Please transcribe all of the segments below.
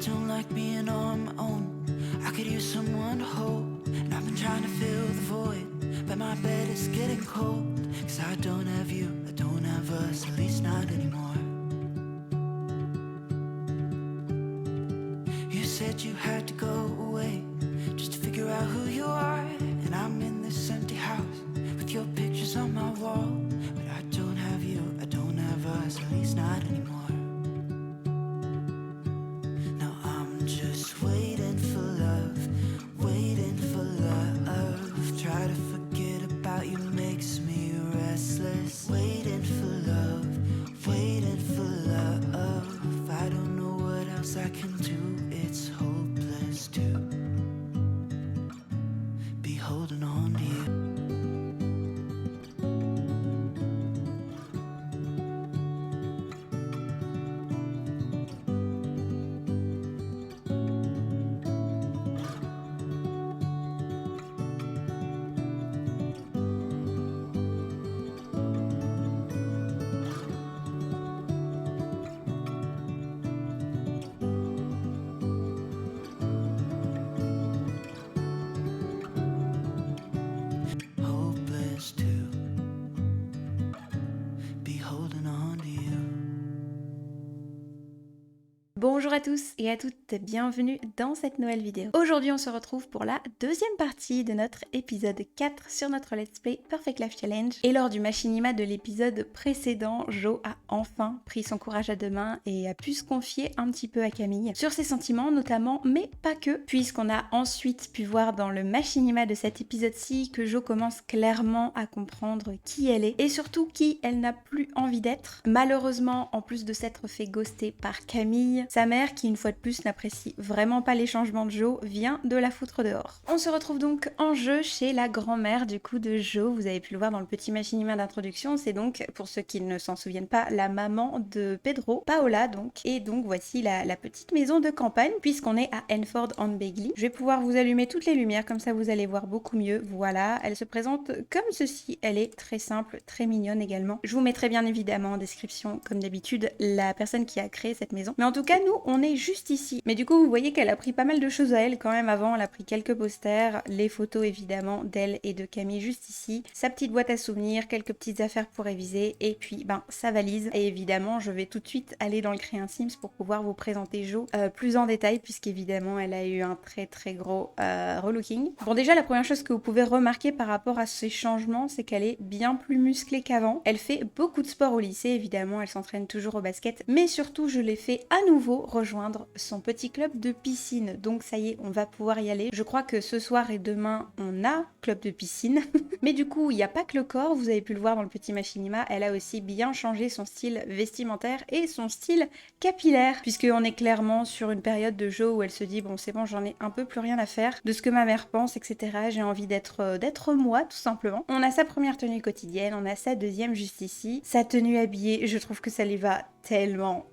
don't like being on my own. I could use someone to hold, and I've been trying to fill the void, but my bed is getting cold. Cause I don't have you, I don't have us, at least not anymore. You said you had to go away just to figure out who you are, and I'm in this empty house with your pictures on my wall. But I don't have you, I don't have us, at least not anymore. Now I'm just waiting for love, waiting for love. Try to forget about you makes me restless. Waiting for love, waiting for love. I don't know what else I can do, it's hopeless to be holding on to you. Hopeless to be holding on to you. Bonjour à tous et à toutes, bienvenue dans cette nouvelle vidéo. Aujourd'hui on se retrouve pour la deuxième partie de notre épisode 4 sur notre Let's Play Perfect Life Challenge. Et lors du machinima de l'épisode précédent, Jo a enfin pris son courage à deux mains et a pu se confier un petit peu à Camille sur ses sentiments notamment, mais pas que, puisqu'on a ensuite pu voir dans le machinima de cet épisode-ci que Jo commence clairement à comprendre qui elle est et surtout qui elle n'a plus envie d'être. Malheureusement, en plus de s'être fait ghoster par Camille, sa mère, qui une fois de plus n'apprécie vraiment pas les changements de Jo, vient de la foutre dehors. On se retrouve donc en jeu chez la grand-mère du coup de Jo, vous avez pu le voir dans le petit machinima d'introduction, c'est donc, pour ceux qui ne s'en souviennent pas, la maman de Pedro, Paola donc, et donc voici la petite maison de campagne, puisqu'on est à Henford-on-Begley. Je vais pouvoir vous allumer toutes les lumières, comme ça vous allez voir beaucoup mieux, voilà, elle se présente comme ceci, elle est très simple, très mignonne également. Je vous mettrai bien évidemment en description, comme d'habitude, la personne qui a créé cette maison, mais en tout cas, nous, on est juste ici. Mais du coup, vous voyez qu'elle a pris pas mal de choses à elle quand même avant. Elle a pris quelques posters, les photos évidemment d'elle et de Camille juste ici, sa petite boîte à souvenirs, quelques petites affaires pour réviser et puis sa valise. Et évidemment, je vais tout de suite aller dans le Créa Sims pour pouvoir vous présenter Jo plus en détail puisqu'évidemment, elle a eu un très gros relooking. Bon, déjà, la première chose que vous pouvez remarquer par rapport à ces changements, c'est qu'elle est bien plus musclée qu'avant. Elle fait beaucoup de sport au lycée, évidemment, elle s'entraîne toujours au basket, mais surtout, je l'ai fait à nouveau rejoindre son petit club de piscine. Donc ça y est, on va pouvoir y aller. Je crois que ce soir et demain, on a club de piscine. Mais du coup, il n'y a pas que le corps, vous avez pu le voir dans le petit machinima, elle a aussi bien changé son style vestimentaire et son style capillaire, puisqu'on est clairement sur une période de Jo où elle se dit, bon c'est bon, j'en ai un peu plus rien à faire de ce que ma mère pense, etc. J'ai envie d'être moi, tout simplement. On a sa première tenue quotidienne, on a sa deuxième juste ici. Sa tenue habillée, je trouve que ça lui va tellement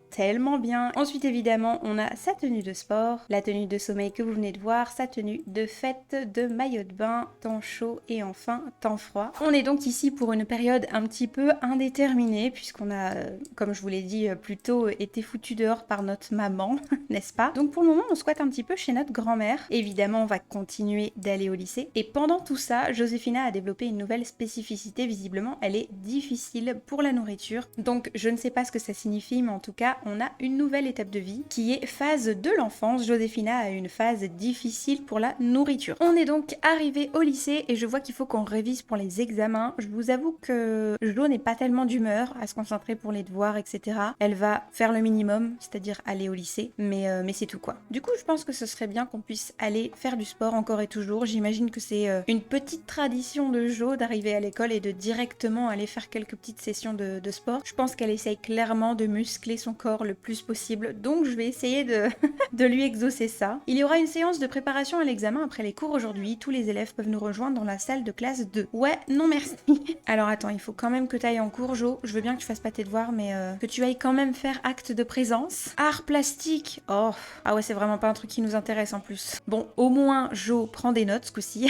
bien. Ensuite évidemment on a sa tenue de sport, la tenue de sommeil que vous venez de voir, sa tenue de fête, de maillot de bain, temps chaud et enfin temps froid. On est donc ici pour une période un petit peu indéterminée puisqu'on a, comme je vous l'ai dit plus tôt, été foutu dehors par notre maman, n'est-ce pas? Donc pour le moment on squatte un petit peu chez notre grand-mère. Évidemment on va continuer d'aller au lycée et pendant tout ça, Joséphina a développé une nouvelle spécificité, visiblement elle est difficile pour la nourriture. Donc je ne sais pas ce que ça signifie, mais en tout cas on a une nouvelle étape de vie qui est phase de l'enfance. Joséphina a une phase difficile pour la nourriture. On est donc arrivé au lycée et je vois qu'il faut qu'on révise pour les examens. Je vous avoue que Jo n'est pas tellement d'humeur à se concentrer pour les devoirs, etc. Elle va faire le minimum, c'est-à-dire aller au lycée, mais c'est tout quoi. Du coup, je pense que ce serait bien qu'on puisse aller faire du sport encore et toujours. J'imagine que c'est une petite tradition de Jo d'arriver à l'école et de directement aller faire quelques petites sessions de sport. Je pense qu'elle essaye clairement de muscler son corps le plus possible, donc je vais essayer de lui exaucer ça. Il y aura une séance de préparation à l'examen après les cours aujourd'hui, tous les élèves peuvent nous rejoindre dans la salle de classe 2. Ouais, non merci. Alors attends, il faut quand même que tu ailles en cours Jo, je veux bien que tu fasses pas tes devoirs, mais que tu ailles quand même faire acte de présence. Art plastique, oh, ah ouais c'est vraiment pas un truc qui nous intéresse en plus. Bon, au moins Jo prend des notes ce coup-ci,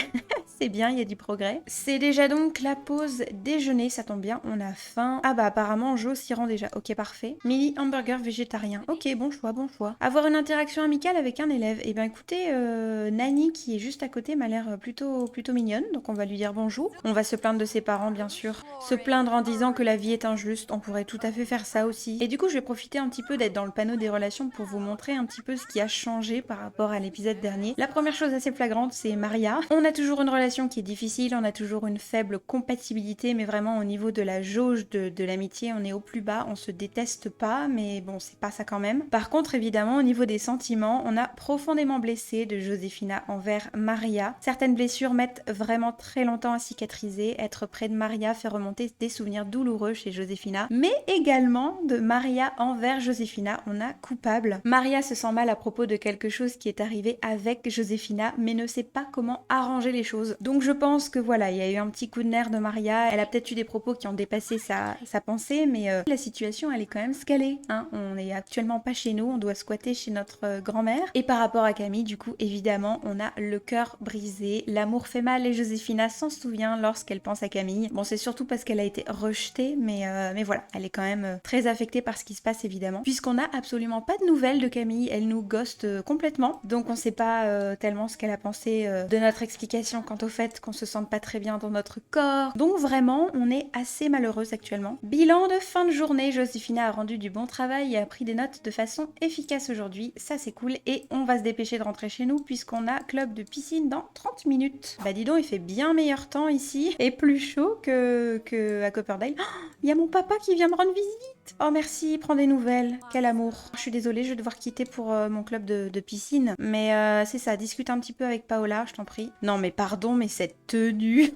c'est bien, il y a du progrès. C'est déjà donc la pause déjeuner, ça tombe bien, on a faim. Ah bah apparemment Jo s'y rend déjà, ok parfait. Millie, hamburger végétarien. Ok, bon choix, bon choix. Avoir une interaction amicale avec un élève. Eh bien écoutez, Nani qui est juste à côté m'a l'air plutôt mignonne, donc on va lui dire bonjour. On va se plaindre de ses parents bien sûr. Se plaindre en disant que la vie est injuste, on pourrait tout à fait faire ça aussi. Et du coup je vais profiter un petit peu d'être dans le panneau des relations pour vous montrer un petit peu ce qui a changé par rapport à l'épisode dernier. La première chose assez flagrante, c'est Maria. On a toujours une relation qui est difficile, on a toujours une faible compatibilité, mais vraiment au niveau de la jauge de l'amitié, on est au plus bas, on se déteste pas, mais bon, c'est pas ça quand même. Par contre, évidemment, au niveau des sentiments, on a profondément blessé de Josefina envers Maria. Certaines blessures mettent vraiment très longtemps à cicatriser. Être près de Maria fait remonter des souvenirs douloureux chez Josefina, mais également de Maria envers Josefina. On a coupable. Maria se sent mal à propos de quelque chose qui est arrivé avec Josefina, mais ne sait pas comment arranger les choses. Donc je pense que voilà, il y a eu un petit coup de nerf de Maria. Elle a peut-être eu des propos qui ont dépassé sa pensée, mais la situation, elle est quand même scalée. Hein. On n'est actuellement pas chez nous, on doit squatter chez notre grand-mère. Et par rapport à Camille, du coup, évidemment, on a le cœur brisé. L'amour fait mal et Josefina s'en souvient lorsqu'elle pense à Camille. Bon, c'est surtout parce qu'elle a été rejetée, mais voilà, elle est quand même très affectée par ce qui se passe, évidemment. Puisqu'on n'a absolument pas de nouvelles de Camille, elle nous ghost complètement. Donc on sait pas tellement ce qu'elle a pensé de notre explication quant au fait qu'on se sente pas très bien dans notre corps. Donc vraiment, on est assez malheureuse actuellement. Bilan de fin de journée, Josefina a rendu du bon travail et a pris des notes de façon efficace aujourd'hui. Ça c'est cool et on va se dépêcher de rentrer chez nous puisqu'on a club de piscine dans 30 minutes. Bah dis donc, il fait bien meilleur temps ici et plus chaud que à Copperdale. Il y a mon papa qui vient me rendre visite. Oh merci, prends des nouvelles. Quel amour. Je suis désolée, je vais devoir quitter pour mon club de piscine. Mais c'est ça, discute un petit peu avec Paola, je t'en prie. Non mais pardon, mais cette tenue...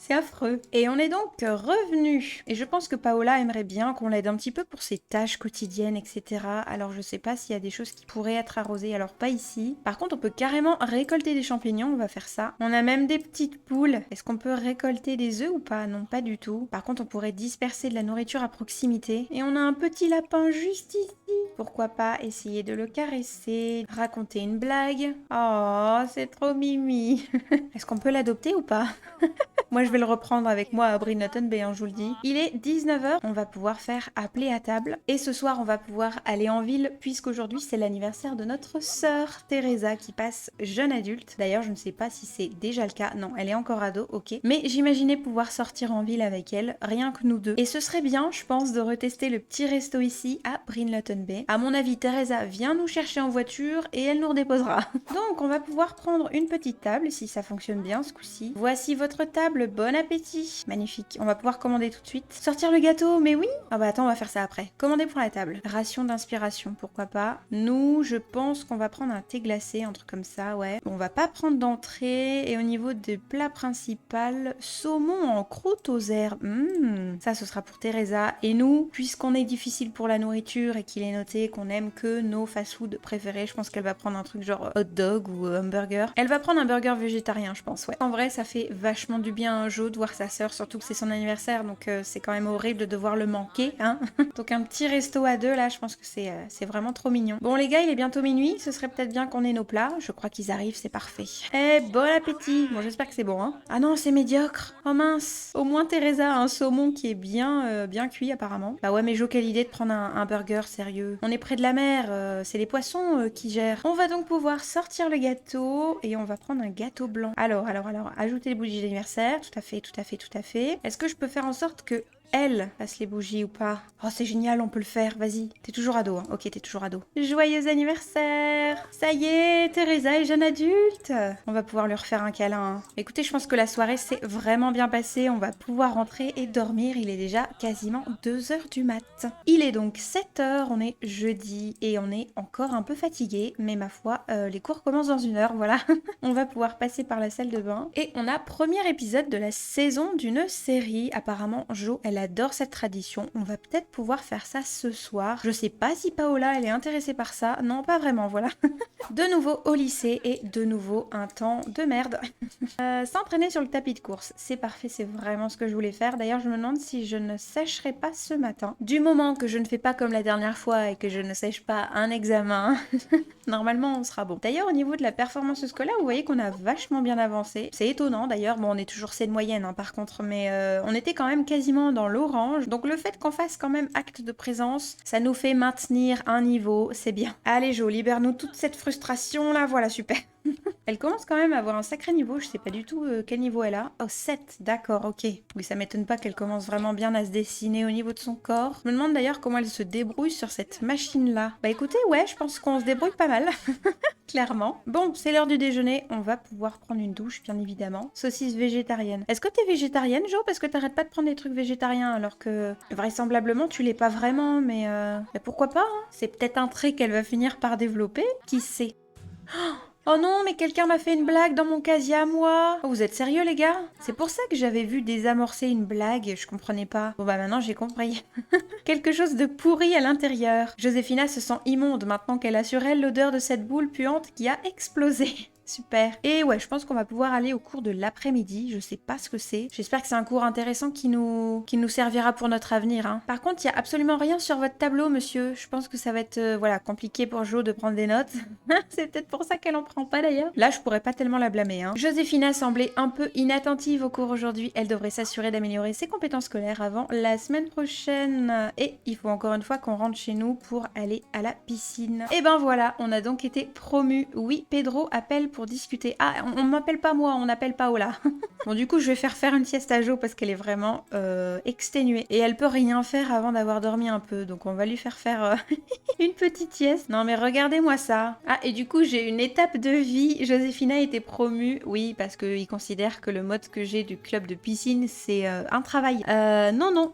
C'est affreux. Et on est donc revenu. Et je pense que Paola aimerait bien qu'on l'aide un petit peu pour ses tâches quotidiennes, etc. Alors je sais pas s'il y a des choses qui pourraient être arrosées, alors pas ici. Par contre, on peut carrément récolter des champignons, on va faire ça. On a même des petites poules. Est-ce qu'on peut récolter des œufs ou pas? Non, pas du tout. Par contre, on pourrait disperser de la nourriture à proximité. Et on a un petit lapin juste ici. Pourquoi pas essayer de le caresser, raconter une blague? Oh, c'est trop mimi. Est-ce qu'on peut l'adopter ou pas? Moi, je vais le reprendre avec moi à Brinotton Bay, je vous le dis. Il est 19h, on va pouvoir faire appeler à table. Et ce soir, on va pouvoir aller en ville, puisqu'aujourd'hui, c'est l'anniversaire de notre sœur Teresa qui passe jeune adulte. D'ailleurs, je ne sais pas si c'est déjà le cas. Non, elle est encore ado, ok. Mais j'imaginais pouvoir sortir en ville avec elle, rien que nous deux. Et ce serait bien, je pense, de retester le petit resto ici à Brinotton Bay. À mon avis, Teresa vient nous chercher en voiture et elle nous redéposera. Donc, on va pouvoir prendre une petite table, si ça fonctionne bien ce coup-ci. Voici votre table, bon appétit. Magnifique, on va pouvoir commander tout de suite. Sortir le gâteau, mais oui. Ah bah attends, on va faire ça après. Commander pour la table. Ration d'inspiration, pourquoi pas. Nous, je pense qu'on va prendre un thé glacé, un truc comme ça, ouais. On va pas prendre d'entrée. Et au niveau des plats principal, saumon en croûte aux herbes. Ça, ce sera pour Teresa. Et nous, puisqu'on est difficile pour la nourriture et qu'il est noté qu'on aime que nos fast-food préférés, je pense qu'elle va prendre un truc genre hot dog ou hamburger. Elle va prendre un burger végétarien, je pense, ouais. En vrai, ça fait vachement du bien un jour de voir sa sœur, surtout que c'est son anniversaire, donc c'est quand même horrible de devoir le manquer, hein. Donc un petit resto à deux, là, je pense que c'est vraiment trop mignon. Bon les gars, il est bientôt minuit, ce serait peut-être bien qu'on ait nos plats. Je crois qu'ils arrivent, c'est parfait. Eh, bon appétit. Bon, j'espère que c'est bon, hein. Ah non, c'est médiocre. Oh mince. Au moins Teresa a un saumon qui est bien cuit apparemment. Bah ouais, mais Jo, quelle idée de prendre un burger, sérieux. On est près de la mer, c'est les poissons qui gèrent. On va donc pouvoir sortir le gâteau et on va prendre un gâteau blanc. Alors, ajouter les bougies d'anniversaire. Tout à fait. Est-ce que je peux faire en sorte que elle fasse les bougies ou pas? Oh, c'est génial, on peut le faire, vas-y. T'es toujours ado, hein. Ok, t'es toujours ado. Joyeux anniversaire! Ça y est, Teresa est jeune adulte. On va pouvoir lui refaire un câlin, hein. Écoutez, je pense que la soirée s'est vraiment bien passée. On va pouvoir rentrer et dormir. Il est déjà quasiment 2h du mat. Il est donc 7h, on est jeudi et on est encore un peu fatigué. Mais ma foi, les cours commencent dans 1 heure, voilà. On va pouvoir passer par la salle de bain. Et on a premier épisode de la saison d'une série. Apparemment, Jo, elle adore cette tradition. On va peut-être pouvoir faire ça ce soir. Je sais pas si Paola, elle est intéressée par ça. Non, pas vraiment, voilà. De nouveau au lycée et de nouveau un temps de merde. S'entraîner sur le tapis de course. C'est parfait, c'est vraiment ce que je voulais faire. D'ailleurs, je me demande si je ne sècherai pas ce matin. Du moment que je ne fais pas comme la dernière fois et que je ne sèche pas un examen, normalement on sera bon. D'ailleurs, au niveau de la performance scolaire, vous voyez qu'on a vachement bien avancé. C'est étonnant d'ailleurs. Bon, on est toujours C de moyenne, hein, par contre, mais on était quand même quasiment dans dans l'orange. Donc le fait qu'on fasse quand même acte de présence, ça nous fait maintenir un niveau, c'est bien. Allez Jo, libère-nous toute cette frustration là, voilà, super. Elle commence quand même à avoir un sacré niveau, je sais pas du tout quel niveau elle a. Oh, 7, d'accord, ok. Oui, ça m'étonne pas qu'elle commence vraiment bien à se dessiner au niveau de son corps. Je me demande d'ailleurs comment elle se débrouille sur cette machine-là. Bah écoutez, ouais, je pense qu'on se débrouille pas mal. Clairement. Bon, c'est l'heure du déjeuner, on va pouvoir prendre une douche, bien évidemment. Saucisse végétarienne. Est-ce que t'es végétarienne, Jo? Parce que t'arrêtes pas de prendre des trucs végétariens, alors que vraisemblablement tu l'es pas vraiment, mais pourquoi pas, hein? C'est peut-être un trait qu'elle va finir par développer, qui sait? Oh non, mais quelqu'un m'a fait une blague dans mon casier à moi. Oh, vous êtes sérieux les gars? C'est pour ça que j'avais vu désamorcer une blague, je comprenais pas. Bon bah maintenant j'ai compris. Quelque chose de pourri à l'intérieur. Joséphina se sent immonde maintenant qu'elle a sur elle l'odeur de cette boule puante qui a explosé. Super. Et ouais, je pense qu'on va pouvoir aller au cours de l'après-midi. Je sais pas ce que c'est. J'espère que c'est un cours intéressant qui nous servira pour notre avenir. Hein. Par contre, il y a absolument rien sur votre tableau, monsieur. Je pense que ça va être voilà, compliqué pour Jo de prendre des notes. C'est peut-être pour ça qu'elle en prend pas d'ailleurs. Là, je pourrais pas tellement la blâmer. Hein. Joséphina semblait un peu inattentive au cours aujourd'hui. Elle devrait s'assurer d'améliorer ses compétences scolaires avant la semaine prochaine. Et il faut encore une fois qu'on rentre chez nous pour aller à la piscine. Et ben voilà, on a donc été promus. Oui, Pedro appelle pour discuter. Ah, on m'appelle pas moi, on appelle Paola. Bon, du coup, je vais faire une sieste à Jo parce qu'elle est vraiment exténuée. Et elle peut rien faire avant d'avoir dormi un peu. Donc, on va lui faire une petite sieste. Non, mais regardez-moi ça. Ah, et du coup, j'ai une étape de vie. Joséphina a été promue. Oui, parce qu'il considère que le mode que j'ai du club de piscine, c'est un travail. Non, non.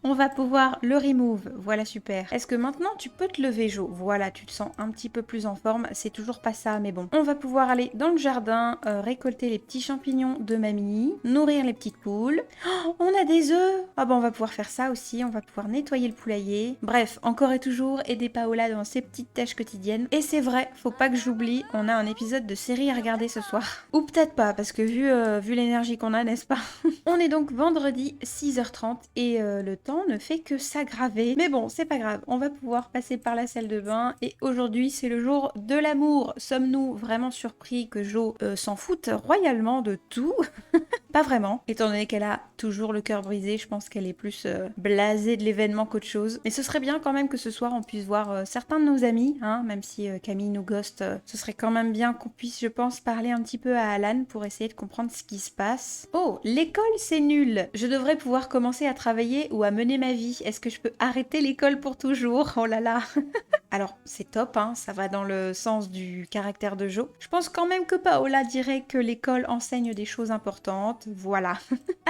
On va pouvoir le remove, voilà super. Est-ce que maintenant tu peux te lever Jo? Voilà, tu te sens un petit peu plus en forme, c'est toujours pas ça mais bon. On va pouvoir aller dans le jardin, récolter les petits champignons de mamie, nourrir les petites poules. Oh, on a des œufs! Ah bah on va pouvoir faire ça aussi, on va pouvoir nettoyer le poulailler. Bref, encore et toujours aider Paola dans ses petites tâches quotidiennes. Et c'est vrai, faut pas que j'oublie, on a un épisode de série à regarder ce soir. Ou peut-être pas, parce que vu l'énergie qu'on a, n'est-ce pas? On est donc vendredi 6h30 et le temps ne fait que s'aggraver. Mais bon, c'est pas grave, on va pouvoir passer par la salle de bain et aujourd'hui c'est le jour de l'amour. Sommes-nous vraiment surpris que Jo s'en foute royalement de tout? Pas vraiment, étant donné qu'elle a toujours le cœur brisé, je pense qu'elle est plus blasée de l'événement qu'autre chose. Mais ce serait bien quand même que ce soir on puisse voir certains de nos amis, hein, même si Camille nous ghost, ce serait quand même bien qu'on puisse, je pense, parler un petit peu à Alan pour essayer de comprendre ce qui se passe. Oh, l'école c'est nul! Je devrais pouvoir commencer à travailler ou à mener ma vie. Est-ce que je peux arrêter l'école pour toujours? Oh là là. Alors, c'est top, hein, ça va dans le sens du caractère de Jo. Je pense quand même que Paola dirait que l'école enseigne des choses importantes, voilà.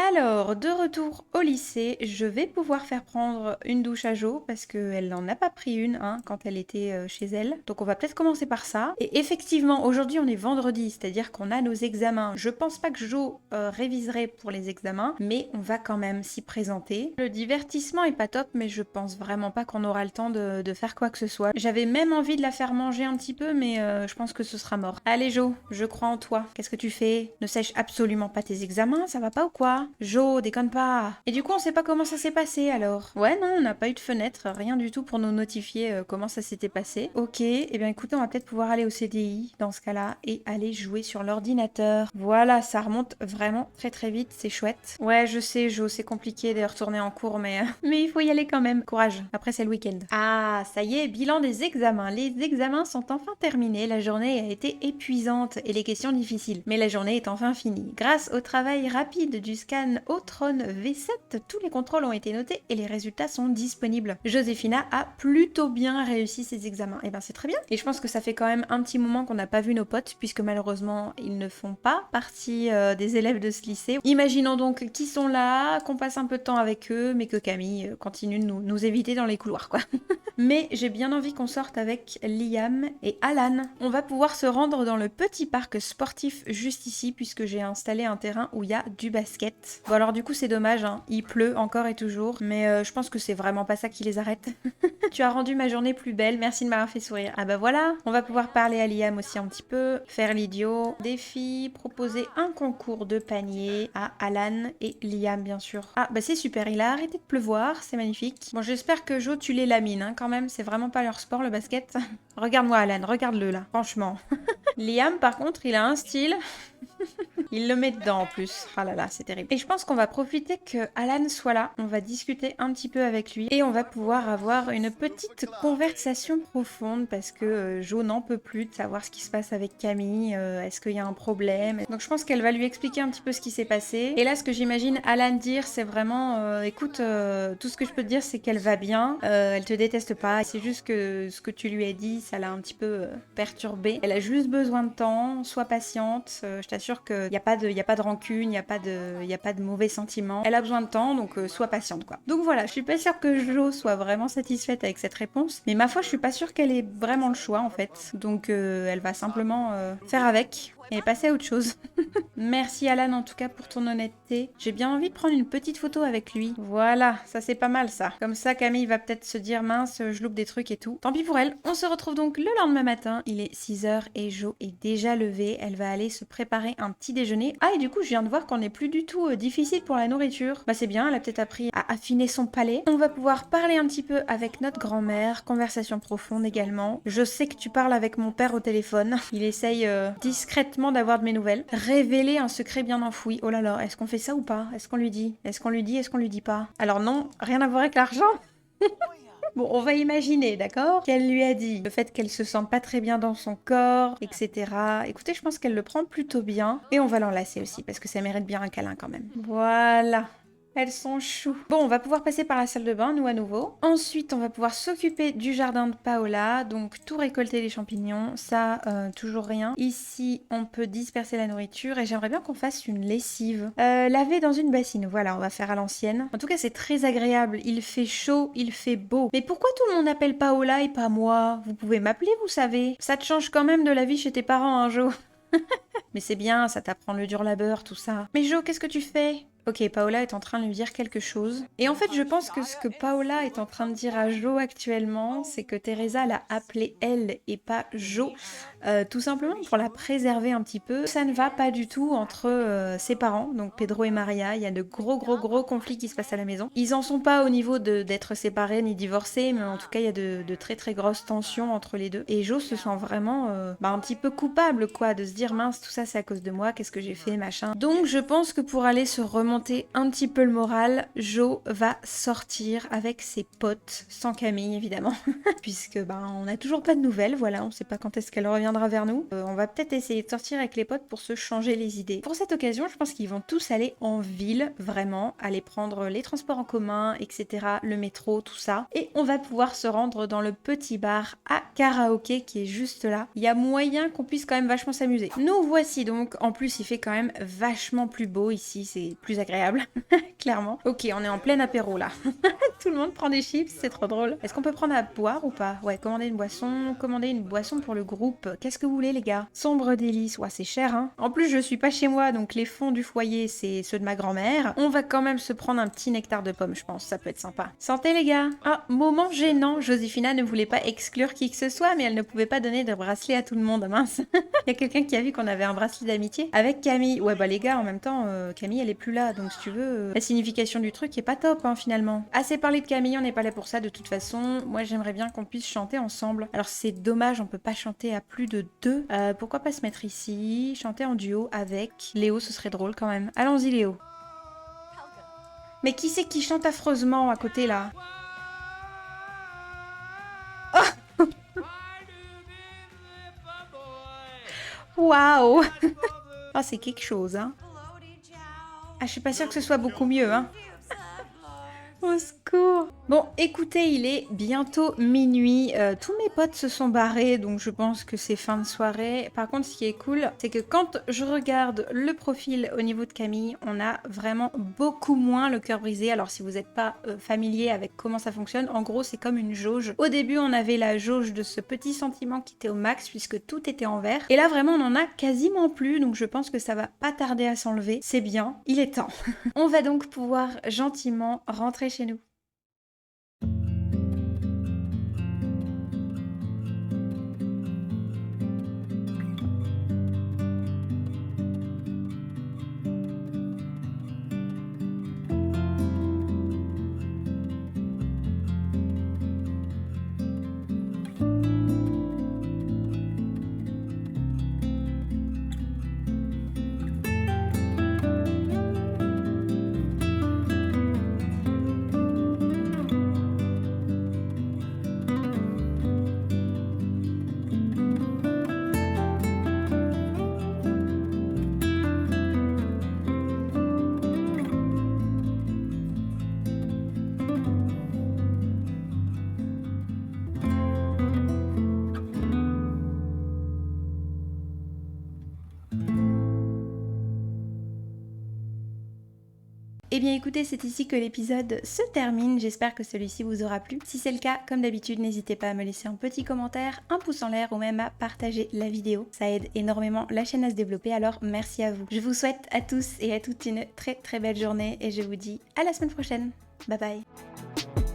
Alors, de retour au lycée, je vais pouvoir faire prendre une douche à Jo parce qu'elle n'en a pas pris une hein, quand elle était chez elle. Donc on va peut-être commencer par ça. Et effectivement, aujourd'hui on est vendredi, c'est-à-dire qu'on a nos examens. Je pense pas que Jo réviserait pour les examens, mais on va quand même s'y présenter. Le divertissement est pas top, mais je pense vraiment pas qu'on aura le temps de faire quoi que ce soit. J'avais même envie de la faire manger un petit peu, mais je pense que ce sera mort. Allez Jo, je crois en toi. Qu'est-ce que tu fais? Ne sèche absolument pas tes examens, ça va pas ou quoi? Jo, déconne pas. Et du coup, on sait pas comment ça s'est passé alors. Ouais, non, on n'a pas eu de fenêtre, rien du tout pour nous notifier comment ça s'était passé. Ok, et bien écoutez, on va peut-être pouvoir aller au CDI dans ce cas-là et aller jouer sur l'ordinateur. Voilà, ça remonte vraiment très très vite, c'est chouette. Ouais, je sais, Jo, c'est compliqué de retourner en cours, mais il faut y aller quand même. Courage, après c'est le week-end. Ah, ça y est, bilan des examens. Les examens sont enfin terminés, la journée a été épuisante et les questions difficiles. Mais la journée est enfin finie. Grâce au travail rapide du scan Otron V7, tous les contrôles ont été notés et les résultats sont disponibles. Joséphina a plutôt bien réussi ses examens. Et ben c'est très bien. Et je pense que ça fait quand même un petit moment qu'on n'a pas vu nos potes, puisque malheureusement ils ne font pas partie des élèves de ce lycée. Imaginons donc qu'ils sont là, qu'on passe un peu de temps avec eux, mais que Camille continue de nous éviter dans les couloirs quoi. Mais j'ai bien envie qu'on sorte avec Liam et Alan. On va pouvoir se rendre dans le petit parc sportif juste ici, puisque j'ai installé un terrain où il y a du basket. Bon alors du coup c'est dommage, hein. Il pleut encore et toujours, mais je pense que c'est vraiment pas ça qui les arrête. Tu as rendu ma journée plus belle, merci de m'avoir fait sourire. Ah bah voilà, on va pouvoir parler à Liam aussi un petit peu, faire l'idiot, défi, proposer un concours de panier à Alan et Liam bien sûr. Ah bah c'est super, il a arrêté de pleuvoir, c'est magnifique. Bon j'espère que Jo tu les lamines hein, quand même, c'est vraiment pas leur sport le basket. Regarde-moi Alan, regarde-le là, franchement. Liam par contre il a un style... Il le met dedans en plus. Ah là là, c'est terrible. Et je pense qu'on va profiter que Alan soit là. On va discuter un petit peu avec lui et on va pouvoir avoir une petite conversation profonde parce que Jo n'en peut plus de savoir ce qui se passe avec Camille. Est-ce qu'il y a un problème? Donc je pense qu'elle va lui expliquer un petit peu ce qui s'est passé. Et là, ce que j'imagine Alan dire, c'est vraiment écoute, tout ce que je peux te dire, c'est qu'elle va bien. Elle te déteste pas. C'est juste que ce que tu lui as dit, ça l'a un petit peu perturbée. Elle a juste besoin de temps. Sois patiente. Je t'assure qu'il n'y a pas de rancune, il n'y a pas de mauvais sentiments. Elle a besoin de temps, donc sois patiente quoi. Donc voilà, je suis pas sûre que Jo soit vraiment satisfaite avec cette réponse, mais ma foi, je suis pas sûre qu'elle ait vraiment le choix en fait. Donc elle va simplement faire avec et passer à autre chose. Merci Alan en tout cas pour ton honnêteté. J'ai bien envie de prendre une petite photo avec lui. Voilà, ça c'est pas mal ça. Comme ça Camille va peut-être se dire mince, je loupe des trucs et tout. Tant pis pour elle. On se retrouve donc le lendemain matin. Il est 6h et Jo est déjà levée. Elle va aller se préparer un petit déjeuner. Ah et du coup je viens de voir qu'on n'est plus du tout difficile pour la nourriture. Bah c'est bien, elle a peut-être appris à affiner son palais. On va pouvoir parler un petit peu avec notre grand-mère. Conversation profonde également. Je sais que tu parles avec mon père au téléphone. Il essaye discrètement d'avoir de mes nouvelles. Révéler un secret bien enfoui. Oh là là, est-ce qu'on fait ça ou pas? Est-ce qu'on lui dit? Est-ce qu'on lui dit? Est-ce qu'on lui dit pas? Alors non, rien à voir avec l'argent. Bon, on va imaginer, d'accord? Qu'elle lui a dit le fait qu'elle se sente pas très bien dans son corps, etc. Écoutez, je pense qu'elle le prend plutôt bien. Et on va l'enlacer aussi, parce que ça mérite bien un câlin quand même. Voilà. Elles sont choues. Bon, on va pouvoir passer par la salle de bain, nous à nouveau. Ensuite, on va pouvoir s'occuper du jardin de Paola. Donc, tout récolter les champignons. Ça, toujours rien. Ici, on peut disperser la nourriture. Et j'aimerais bien qu'on fasse une lessive. Laver dans une bassine. Voilà, on va faire à l'ancienne. En tout cas, c'est très agréable. Il fait chaud, il fait beau. Mais pourquoi tout le monde appelle Paola et pas moi? Vous pouvez m'appeler, vous savez. Ça te change quand même de la vie chez tes parents, hein, Jo? Mais c'est bien, ça t'apprend le dur labeur, tout ça. Mais Jo, qu'est-ce que tu fais? Ok, Paola est en train de lui dire quelque chose. Et en fait, je pense que ce que Paola est en train de dire à Jo actuellement, c'est que Teresa l'a appelée elle et pas Jo. Tout simplement pour la préserver un petit peu. Ça ne va pas du tout entre ses parents, donc Pedro et Maria. Il y a de gros conflits qui se passent à la maison. Ils en sont pas au niveau d'être séparés ni divorcés, mais en tout cas, il y a de très grosses tensions entre les deux. Et Jo se sent vraiment un petit peu coupable, quoi, de se dire mince, tout ça c'est à cause de moi, qu'est-ce que j'ai fait, machin. Donc je pense que pour aller se remonter un petit peu le moral, Jo va sortir avec ses potes, sans Camille évidemment, puisque on n'a toujours pas de nouvelles, voilà, on sait pas quand est-ce qu'elle reviendra vers nous. On va peut-être essayer de sortir avec les potes pour se changer les idées. Pour cette occasion, je pense qu'ils vont tous aller en ville, vraiment, aller prendre les transports en commun, etc., le métro, tout ça, et on va pouvoir se rendre dans le petit bar à karaoké qui est juste là. Il y a moyen qu'on puisse quand même vachement s'amuser. Nous voici donc, en plus il fait quand même vachement plus beau ici, c'est plus agréable, clairement. Ok, on est en plein apéro là. Tout le monde prend des chips, c'est trop drôle. Est-ce qu'on peut prendre à boire ou pas? Ouais, commander une boisson pour le groupe. Qu'est-ce que vous voulez les gars? Sombre délice, ouais c'est cher hein. En plus je suis pas chez moi, donc les fonds du foyer c'est ceux de ma grand-mère. On va quand même se prendre un petit nectar de pomme, je pense, ça peut être sympa. Santé les gars. Ah, moment gênant, Josefina ne voulait pas exclure qui que ce soit, mais elle ne pouvait pas donner de bracelet à tout le monde, mince. Il y a quelqu'un qui a vu qu'on avait un bracelet d'amitié avec Camille. Ouais bah les gars, en même temps, Camille elle est plus là, donc si tu veux, la signification du truc est pas top hein, finalement. Assez parlé de Camille, on n'est pas là pour ça de toute façon. Moi j'aimerais bien qu'on puisse chanter ensemble. Alors c'est dommage, on peut pas chanter à plus de deux. Pourquoi pas se mettre ici, chanter en duo avec Léo, ce serait drôle quand même. Allons-y Léo. Mais qui c'est qui chante affreusement à côté là? Oh waouh. Oh c'est quelque chose hein. Ah je suis pas sûre que ce soit beaucoup mieux hein. Au secours. Bon, écoutez, il est bientôt minuit. Tous mes potes se sont barrés, donc je pense que c'est fin de soirée. Par contre, ce qui est cool, c'est que quand je regarde le profil au niveau de Camille, on a vraiment beaucoup moins le cœur brisé. Alors, si vous n'êtes pas familier avec comment ça fonctionne, en gros, c'est comme une jauge. Au début, on avait la jauge de ce petit sentiment qui était au max, puisque tout était en vert. Et là, vraiment, on en a quasiment plus, donc je pense que ça va pas tarder à s'enlever. C'est bien, il est temps. On va donc pouvoir gentiment rentrer chez nous. Eh bien écoutez, c'est ici que l'épisode se termine, j'espère que celui-ci vous aura plu. Si c'est le cas, comme d'habitude, n'hésitez pas à me laisser un petit commentaire, un pouce en l'air ou même à partager la vidéo. Ça aide énormément la chaîne à se développer, alors merci à vous. Je vous souhaite à tous et à toutes une très belle journée et je vous dis à la semaine prochaine. Bye bye.